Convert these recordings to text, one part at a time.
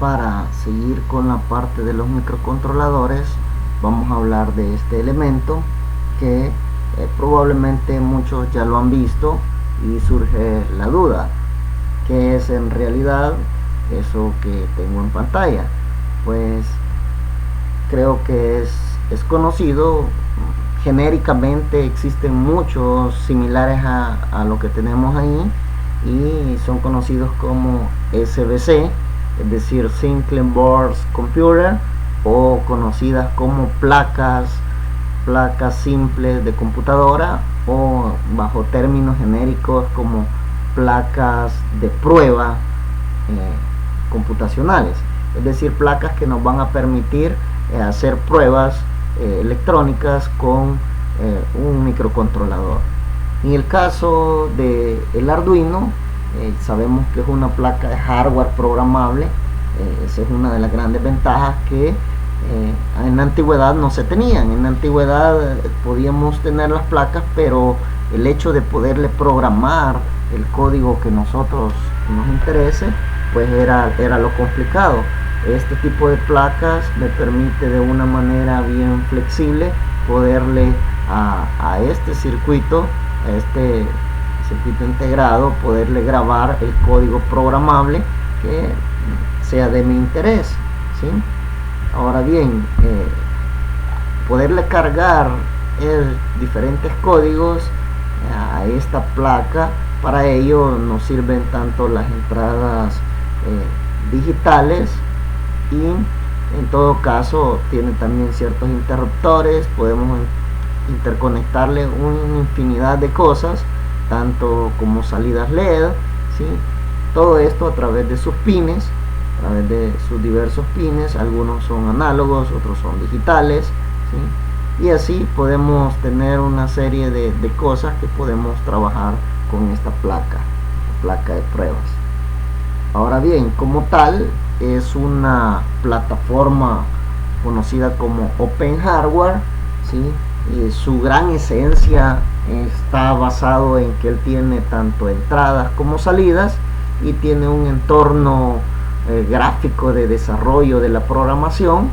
Para seguir con la parte de los microcontroladores, vamos a hablar de este elemento que probablemente muchos ya lo han visto y surge la duda: ¿qué es en realidad eso que tengo en pantalla? Pues creo que es conocido. Genéricamente existen muchos similares a lo que tenemos ahí y son conocidos como SBC, es decir, Single Board Computer, o conocidas como placas simples de computadora, o bajo términos genéricos como placas de prueba computacionales, es decir, placas que nos van a permitir hacer pruebas electrónicas con un microcontrolador. En el caso del Arduino, sabemos que es una placa de hardware programable. Esa es una de las grandes ventajas que en la antigüedad no se tenían. En la antigüedad podíamos tener las placas, pero el hecho de poderle programar el código que nosotros nos interese, pues era lo complicado. Este tipo de placas me permite de una manera bien flexible poderle a este circuito integrado, poderle grabar el código programable que sea de mi interés, ¿sí? Ahora bien, poderle cargar diferentes códigos a esta placa, para ello nos sirven tanto las entradas digitales, y en todo caso tiene también ciertos interruptores. Podemos interconectarle una infinidad de cosas, tanto como salidas LED, ¿sí? Todo esto a través de sus pines, a través de sus diversos pines. Algunos son análogos, otros son digitales, ¿sí? Y así podemos tener una serie de cosas que podemos trabajar con esta placa de pruebas. Ahora bien, como tal, es una plataforma conocida como Open Hardware, ¿sí? Y su gran esencia está basado en que él tiene tanto entradas como salidas, y tiene un entorno gráfico de desarrollo de la programación,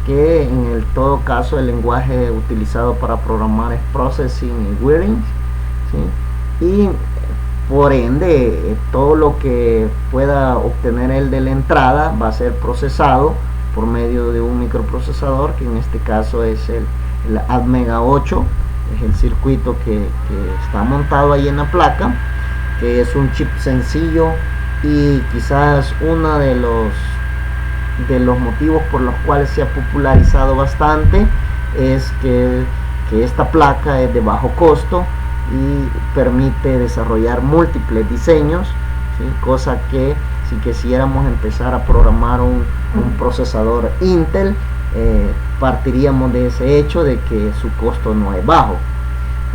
que en todo caso el lenguaje utilizado para programar es Processing y Wiring, ¿sí? Y por ende todo lo que pueda obtener él de la entrada va a ser procesado por medio de un microprocesador, que en este caso es el Atmega 8. Es el circuito que está montado ahí en la placa, que es un chip sencillo, y quizás uno de los motivos por los cuales se ha popularizado bastante es que esta placa es de bajo costo y permite desarrollar múltiples diseños, ¿sí? Cosa que si quisiéramos empezar a programar un procesador Intel, partiríamos de ese hecho de que su costo no es bajo.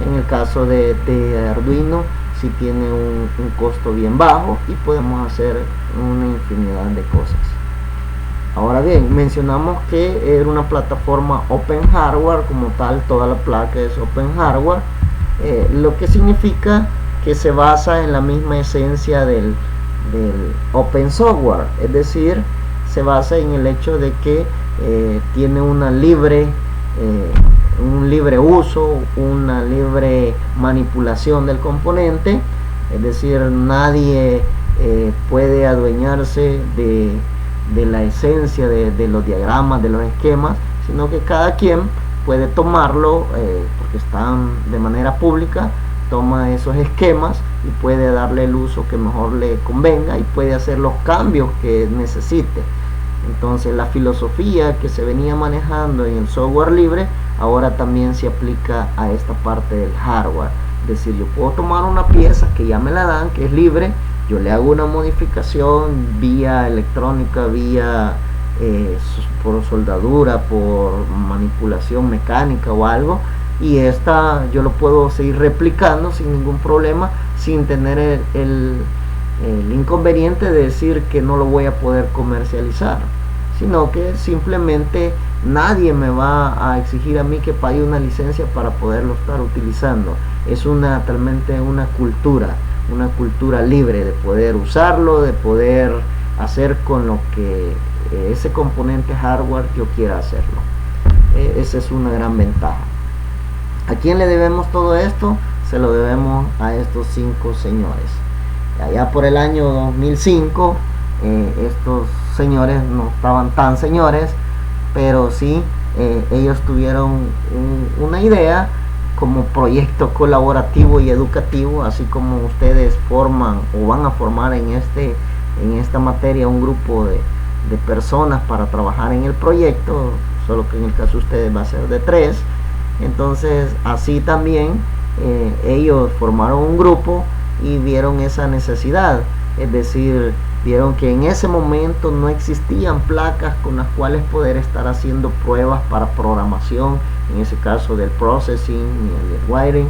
En el caso de Arduino sí tiene un costo bien bajo y podemos hacer una infinidad de cosas. Ahora bien, mencionamos que era una plataforma Open Hardware. Como tal, toda la placa es Open Hardware, lo que significa que se basa en la misma esencia del Open Software, es decir, se basa en el hecho de que tiene un libre uso, una libre manipulación del componente, es decir, nadie puede adueñarse de la esencia de los diagramas, de los esquemas, sino que cada quien puede tomarlo, porque están de manera pública, toma esos esquemas y puede darle el uso que mejor le convenga y puede hacer los cambios que necesite. Entonces la filosofía que se venía manejando en el software libre ahora también se aplica a esta parte del hardware. Es decir, yo puedo tomar una pieza que ya me la dan, que es libre, yo le hago una modificación vía electrónica, vía por soldadura, por manipulación mecánica o algo, y esta yo lo puedo seguir replicando sin ningún problema, sin tener el inconveniente de decir que no lo voy a poder comercializar, sino que simplemente nadie me va a exigir a mí que pague una licencia para poderlo estar utilizando. Es realmente una cultura libre de poder usarlo, de poder hacer con lo que ese componente hardware yo quiera hacerlo. Esa es una gran ventaja. ¿A quién le debemos todo esto? Se lo debemos a estos 5 señores. Allá por el año 2005, estos señores no estaban tan señores, pero sí ellos tuvieron una idea como proyecto colaborativo y educativo, así como ustedes forman o van a formar en esta materia un grupo de personas para trabajar en el proyecto, solo que en el caso de ustedes va a ser de 3. Entonces así también ellos formaron un grupo y vieron esa necesidad, es decir, vieron que en ese momento no existían placas con las cuales poder estar haciendo pruebas para programación, en ese caso del processing y el wiring,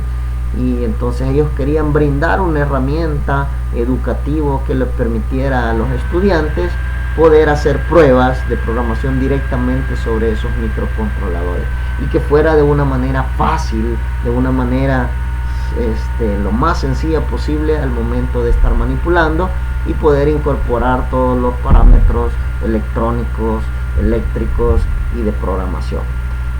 y entonces ellos querían brindar una herramienta educativa que les permitiera a los estudiantes poder hacer pruebas de programación directamente sobre esos microcontroladores y que fuera de una manera fácil, de una manera lo más sencilla posible al momento de estar manipulando y poder incorporar todos los parámetros electrónicos, eléctricos y de programación.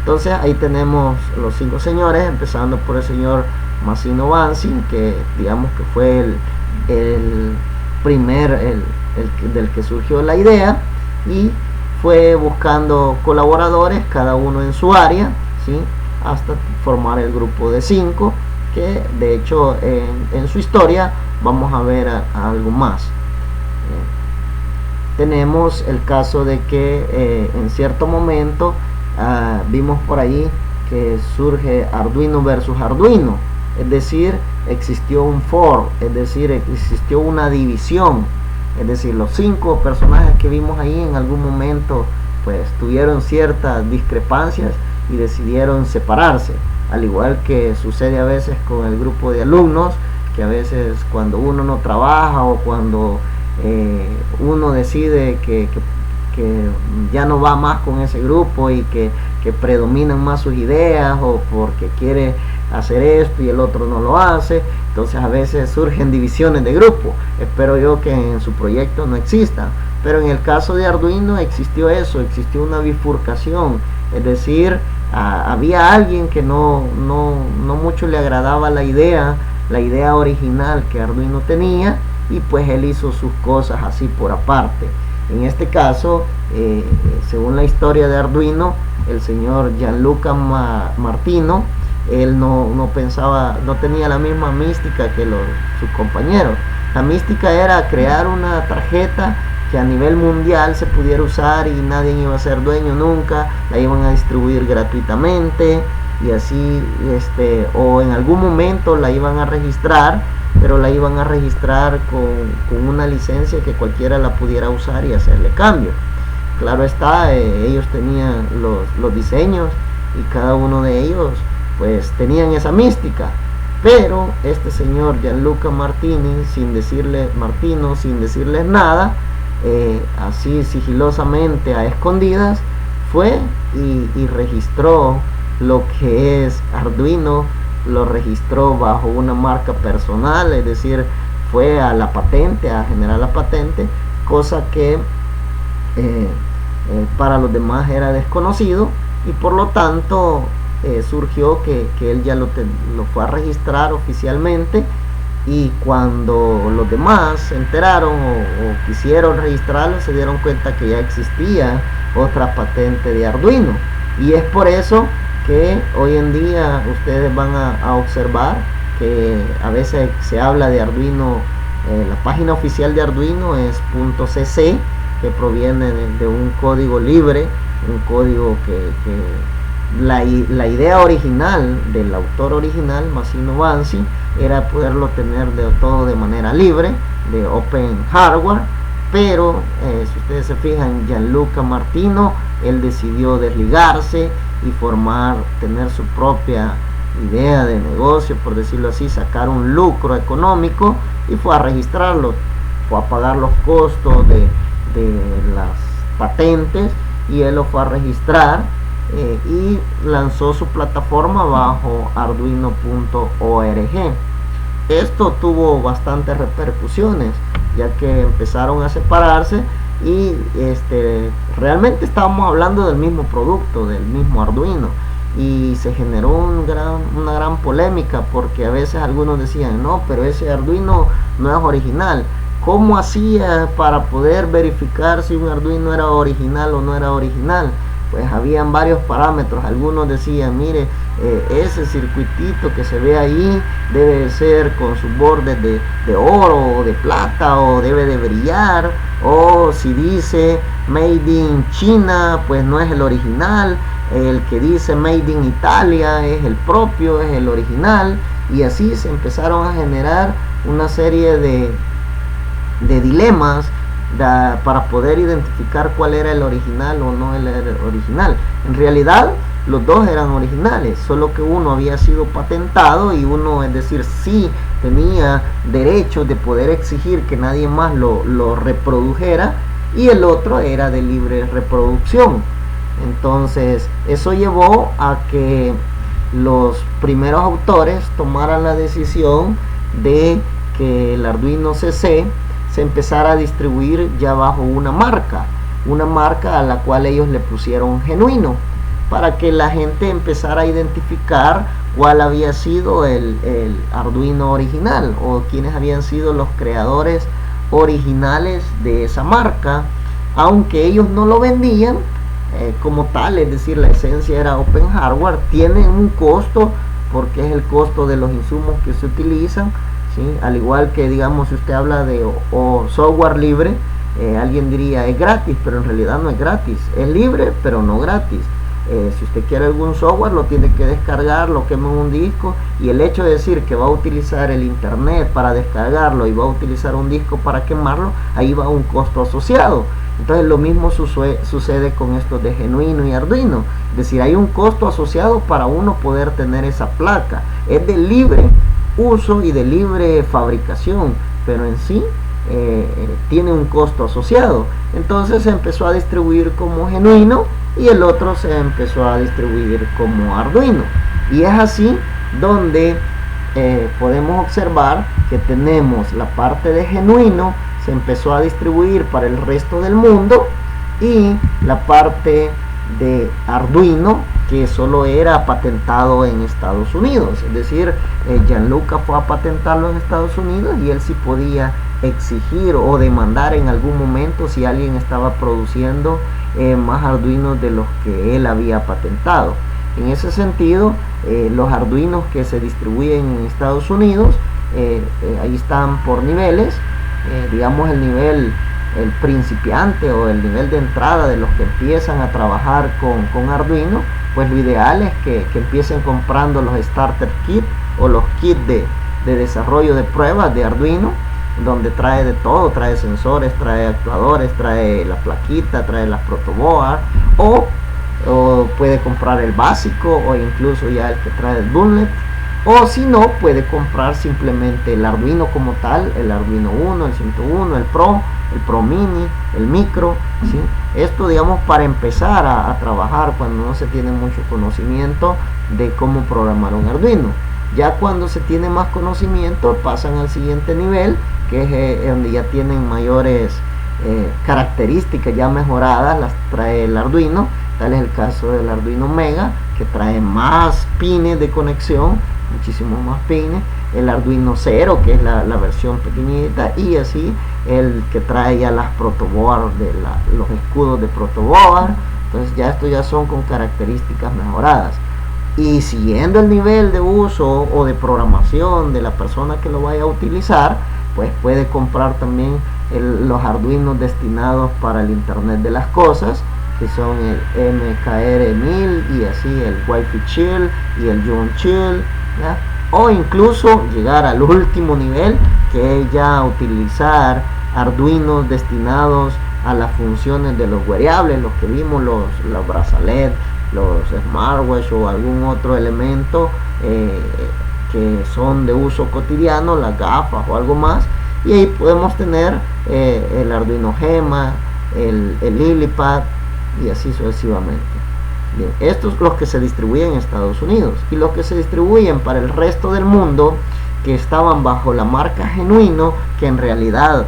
Entonces ahí tenemos los 5 señores, empezando por el señor Massimo Vanzi, que digamos que fue el del que surgió la idea, y fue buscando colaboradores, cada uno en su área, ¿sí? Hasta formar el grupo de 5, que de hecho en su historia vamos a ver algo más. Tenemos el caso de que en cierto momento vimos por ahí que surge Arduino versus Arduino, es decir, existió un for, es decir, existió una división, es decir, los 5 personajes que vimos ahí en algún momento pues tuvieron ciertas discrepancias y decidieron separarse, al igual que sucede a veces con el grupo de alumnos, que a veces cuando uno no trabaja o cuando uno decide que ya no va más con ese grupo y que predominan más sus ideas, o porque quiere hacer esto y el otro no lo hace, entonces a veces surgen divisiones de grupo. Espero yo que en su proyecto no existan, pero en el caso de Arduino existió eso, existió una bifurcación, es decir, había alguien que no mucho le agradaba la idea original que Arduino tenía, y pues él hizo sus cosas así por aparte. En este caso, según la historia de Arduino, el señor Gianluca Martino, él no pensaba, no tenía la misma mística que sus compañeros. La mística era crear una tarjeta que a nivel mundial se pudiera usar y nadie iba a ser dueño nunca, la iban a distribuir gratuitamente, y así o en algún momento la iban a registrar, pero la iban a registrar con una licencia que cualquiera la pudiera usar y hacerle cambio. Claro está, ellos tenían los diseños y cada uno de ellos pues tenían esa mística, pero este señor Gianluca Martino, sin decirles nada, así sigilosamente a escondidas fue y registró lo que es Arduino, lo registró bajo una marca personal, es decir, fue a la patente, a generar la patente, cosa que para los demás era desconocido, y por lo tanto surgió que él ya lo fue a registrar oficialmente, y cuando los demás se enteraron o quisieron registrarlo, se dieron cuenta que ya existía otra patente de Arduino, y es por eso que hoy en día ustedes van a observar que a veces se habla de Arduino, la página oficial de Arduino es .cc, que proviene de un código libre, un código que la idea original del autor original, Massimo Vanzi, era poderlo tener todo de manera libre, de open hardware, pero si ustedes se fijan, Gianluca Martino, él decidió desligarse y tener su propia idea de negocio, por decirlo así, sacar un lucro económico, y fue a registrarlo, fue a pagar los costos de las patentes, y él lo fue a registrar y lanzó su plataforma bajo arduino.org. Esto tuvo bastantes repercusiones, ya que empezaron a separarse y realmente estábamos hablando del mismo producto, del mismo Arduino, y se generó una gran polémica, porque a veces algunos decían, no, pero ese Arduino no es original. ¿Cómo hacía para poder verificar si un Arduino era original o no era original? Pues habían varios parámetros. Algunos decían, mire, ese circuitito que se ve ahí debe ser con sus bordes de oro o de plata, o debe de brillar, o si dice made in China, pues no es el original. El que dice made in Italia es el propio, es el original. Y así se empezaron a generar una serie de dilemas para poder identificar cuál era el original o no el original. En realidad los dos eran originales, solo que uno había sido patentado y uno, es decir, sí tenía derecho de poder exigir que nadie más lo reprodujera, y el otro era de libre reproducción. Entonces eso llevó a que los primeros autores tomaran la decisión de que el Arduino CC se empezara a distribuir ya bajo una marca a la cual ellos le pusieron genuino, para que la gente empezara a identificar cuál había sido el Arduino original, o quiénes habían sido los creadores originales de esa marca, aunque ellos no lo vendían como tal, es decir, la esencia era open hardware. Tiene un costo, porque es el costo de los insumos que se utilizan, ¿sí? Al igual que, digamos, si usted habla de software libre, alguien diría es gratis, pero en realidad no es gratis, es libre pero no gratis. Si usted quiere algún software, lo tiene que descargar, lo quema en un disco, y el hecho de decir que va a utilizar el internet para descargarlo y va a utilizar un disco para quemarlo, ahí va un costo asociado. Entonces lo mismo sucede con estos de Genuino y Arduino, es decir, hay un costo asociado para uno poder tener esa placa. Es de libre uso y de libre fabricación, pero en sí tiene un costo asociado. Entonces se empezó a distribuir como Genuino y el otro se empezó a distribuir como Arduino, y es así donde podemos observar que tenemos la parte de Genuino se empezó a distribuir para el resto del mundo, y la parte de Arduino que solo era patentado en Estados Unidos. Es decir, Gianluca fue a patentarlo en Estados Unidos, y él sí podía exigir o demandar en algún momento si alguien estaba produciendo más Arduinos de los que él había patentado. En ese sentido, los Arduinos que se distribuyen en Estados Unidos, ahí están por niveles. Digamos, el nivel, el principiante o el nivel de entrada de los que empiezan a trabajar con Arduino, pues lo ideal es que empiecen comprando los starter kit o los kits de desarrollo de pruebas de Arduino, donde trae de todo, trae sensores, trae actuadores, trae la plaquita, trae las protoboard, o puede comprar el básico, o incluso ya el que trae el bootlet, o si no, puede comprar simplemente el Arduino como tal, el Arduino 1, el 101, el Pro Mini, el Micro, ¿sí? Esto, digamos, para empezar a trabajar cuando no se tiene mucho conocimiento de cómo programar un Arduino. Ya cuando se tiene más conocimiento, pasan al siguiente nivel, que es donde ya tienen mayores características ya mejoradas, las trae el Arduino. Tal es el caso del Arduino Mega, que trae más pines de conexión, muchísimos más pines. El Arduino 0, que es la versión pequeñita, y así el que trae ya las protoboard, los escudos de protoboard. Entonces ya estos ya son con características mejoradas. Y siguiendo el nivel de uso o de programación de la persona que lo vaya a utilizar, pues puede comprar también los Arduinos destinados para el Internet de las cosas, que son el MKR1000 y así el Wi-Fi Chill y el John Chill, ¿ya? O incluso llegar al último nivel, que es ya utilizar Arduinos destinados a las funciones de los wearables, los que vimos, los brazalets, los smartwatch o algún otro elemento que son de uso cotidiano, las gafas o algo más. Y ahí podemos tener el Arduino Gemma, el LilyPad y así sucesivamente. Bien, estos son los que se distribuyen en Estados Unidos, y los que se distribuyen para el resto del mundo, que estaban bajo la marca Genuino, que en realidad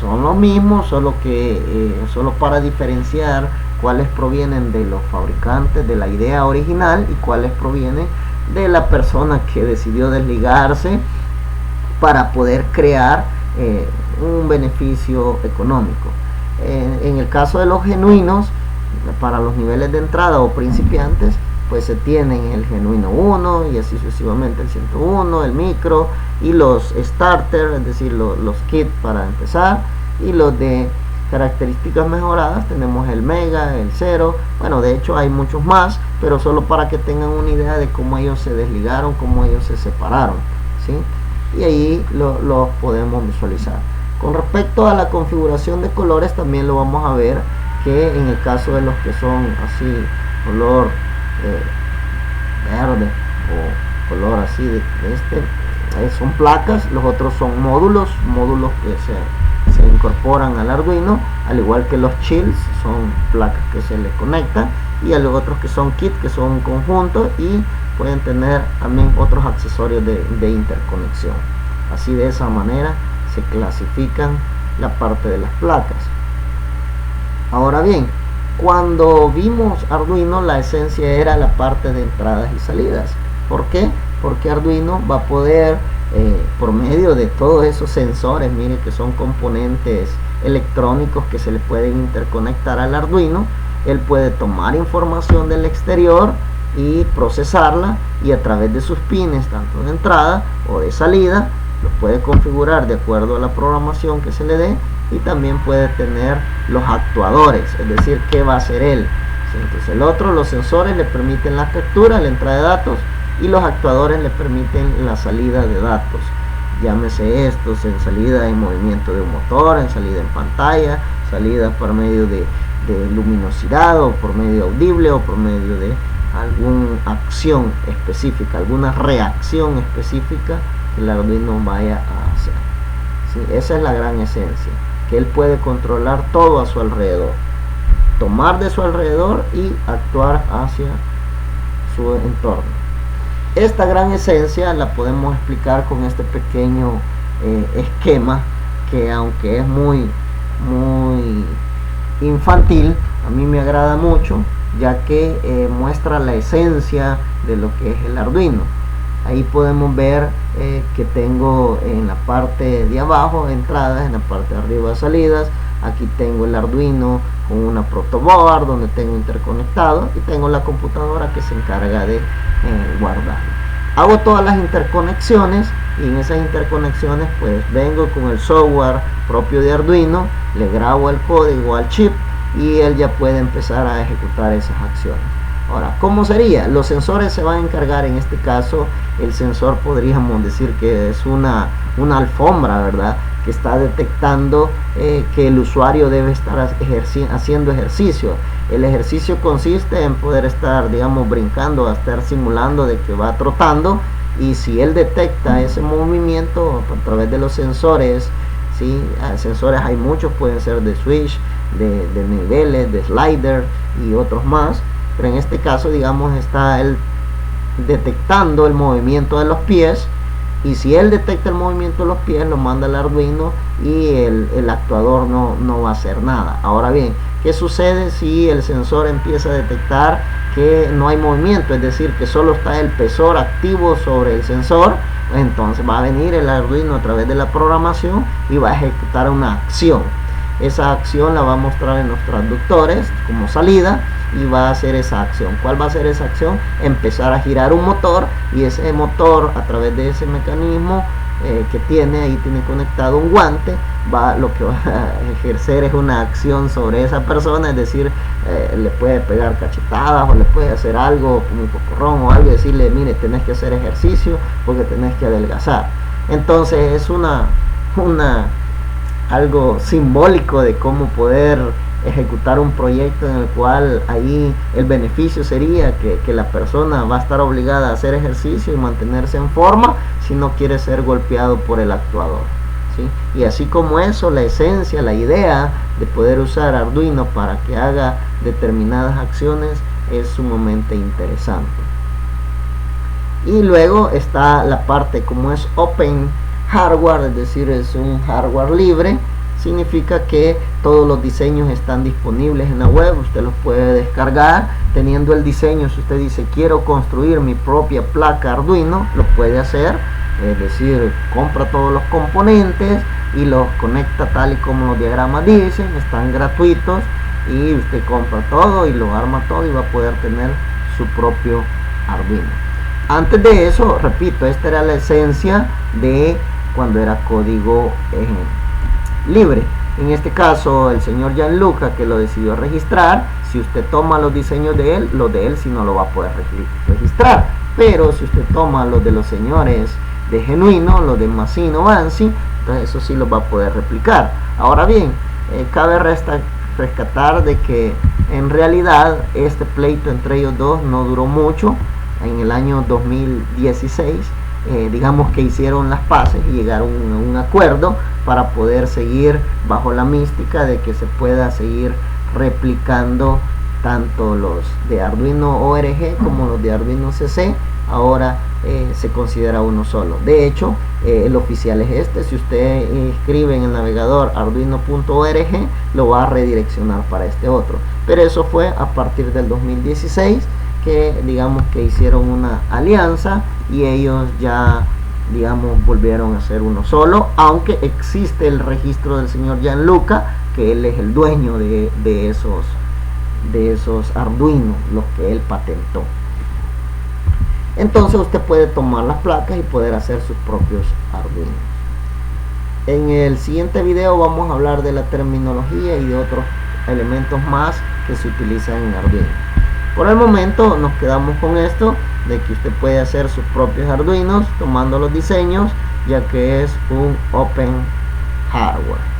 son lo mismo, solo que solo para diferenciar cuáles provienen de los fabricantes de la idea original y cuáles provienen de la persona que decidió desligarse para poder crear un beneficio económico. En el caso de los genuinos, para los niveles de entrada o principiantes, pues se tienen el genuino 1 y así sucesivamente el 101, el micro y los starter, es decir, los kits para empezar, y los de características mejoradas tenemos el mega, el 0, bueno, de hecho hay muchos más, pero solo para que tengan una idea de cómo ellos se desligaron, cómo ellos se separaron, ¿sí? Y ahí lo podemos visualizar. Con respecto a la configuración de colores, también lo vamos a ver, que en el caso de los que son así color verde o color así de son placas, los otros son módulos que se incorporan al Arduino, al igual que los chills son placas que se le conectan, y a los otros que son kits, que son un conjunto y pueden tener también otros accesorios de interconexión. Así, de esa manera se clasifican la parte de las placas. Ahora bien, cuando vimos Arduino, la esencia era la parte de entradas y salidas. ¿Por qué? Porque Arduino va a poder, por medio de todos esos sensores, mire que son componentes electrónicos que se le pueden interconectar al Arduino, él puede tomar información del exterior y procesarla, y a través de sus pines, tanto de entrada o de salida, los puede configurar de acuerdo a la programación que se le dé, y también puede tener los actuadores, es decir, qué va a hacer él. Entonces el otro, los sensores le permiten la captura, la entrada de datos, y los actuadores le permiten la salida de datos. Llámese estos en salida en movimiento de un motor, en salida en pantalla, salida por medio de luminosidad, o por medio audible, o por medio de alguna acción específica, alguna reacción específica que el Arduino vaya a hacer. ¿Sí? Esa es la gran esencia, que él puede controlar todo a su alrededor, tomar de su alrededor y actuar hacia su entorno. Esta gran esencia la podemos explicar con este pequeño esquema, que aunque es muy infantil, a mí me agrada mucho, ya que muestra la esencia de lo que es el Arduino. Ahí podemos ver que tengo en la parte de abajo entradas, en la parte de arriba salidas. Aquí tengo el Arduino con una protoboard donde tengo interconectado, y tengo la computadora que se encarga de guardar. Hago todas las interconexiones, y en esas interconexiones pues vengo con el software propio de Arduino, le grabo el código al chip y él ya puede empezar a ejecutar esas acciones. Ahora, ¿cómo sería? Los sensores se van a encargar, en este caso el sensor podríamos decir que es una alfombra, ¿verdad?, que está detectando que el usuario debe estar haciendo ejercicio. El ejercicio consiste en poder estar, digamos, brincando, a estar simulando de que va trotando, y si él detecta ese movimiento a través de los sensores, ¿sí? Sensores hay muchos, pueden ser de switch, de niveles, de slider y otros más, pero en este caso, digamos, está él detectando el movimiento de los pies, y si él detecta el movimiento de los pies, lo manda al Arduino y el actuador no va a hacer nada. Ahora bien, ¿qué sucede si el sensor empieza a detectar que no hay movimiento? Es decir, que solo está el pesor activo sobre el sensor. Entonces va a venir el Arduino a través de la programación y va a ejecutar una acción. Esa acción la va a mostrar en los transductores como salida, y va a hacer esa acción. ¿Cuál va a ser esa acción? Empezar a girar un motor, y ese motor, a través de ese mecanismo que tiene conectado un guante, lo que va a ejercer es una acción sobre esa persona, es decir, le puede pegar cachetadas, o le puede hacer algo como un cocorrón o algo, y decirle, mire, tenés que hacer ejercicio porque tenés que adelgazar. Entonces es algo simbólico de cómo poder ejecutar un proyecto en el cual ahí el beneficio sería que la persona va a estar obligada a hacer ejercicio y mantenerse en forma si no quiere ser golpeado por el actuador, ¿sí? Y así como eso, la esencia, la idea de poder usar Arduino para que haga determinadas acciones es sumamente interesante. Y luego está la parte como es Open Hardware, es decir, es un hardware libre, significa que todos los diseños están disponibles en la web, usted los puede descargar. Teniendo el diseño, si usted dice quiero construir mi propia placa Arduino, lo puede hacer, es decir, compra todos los componentes y los conecta tal y como los diagramas dicen, están gratuitos, y usted compra todo y lo arma todo y va a poder tener su propio Arduino. Antes de eso, repito, esta era la esencia de cuando era código libre. En este caso, el señor Gianluca, que lo decidió registrar, si usted toma los diseños de él, los de él sí no lo va a poder registrar. Pero si usted toma los de los señores de Genuino, los de Massino Bansi, entonces eso sí los va a poder replicar. Ahora bien, cabe rescatar de que en realidad este pleito entre ellos dos no duró mucho. En el año 2016 digamos que hicieron las paces y llegaron a un acuerdo para poder seguir bajo la mística de que se pueda seguir replicando tanto los de Arduino ORG como los de Arduino CC. Ahora se considera uno solo. De hecho, el oficial es este. Si usted escribe en el navegador arduino.org, lo va a redireccionar para este otro. Pero eso fue a partir del 2016 que digamos que hicieron una alianza y ellos ya digamos volvieron a ser uno solo, aunque existe el registro del señor Gianluca, que él es el dueño de esos Arduino, los que él patentó. Entonces usted puede tomar las placas y poder hacer sus propios Arduinos. En el siguiente video vamos a hablar de la terminología y de otros elementos más que se utilizan en Arduino. Por el momento nos quedamos con esto, de que usted puede hacer sus propios Arduinos tomando los diseños, ya que es un open hardware.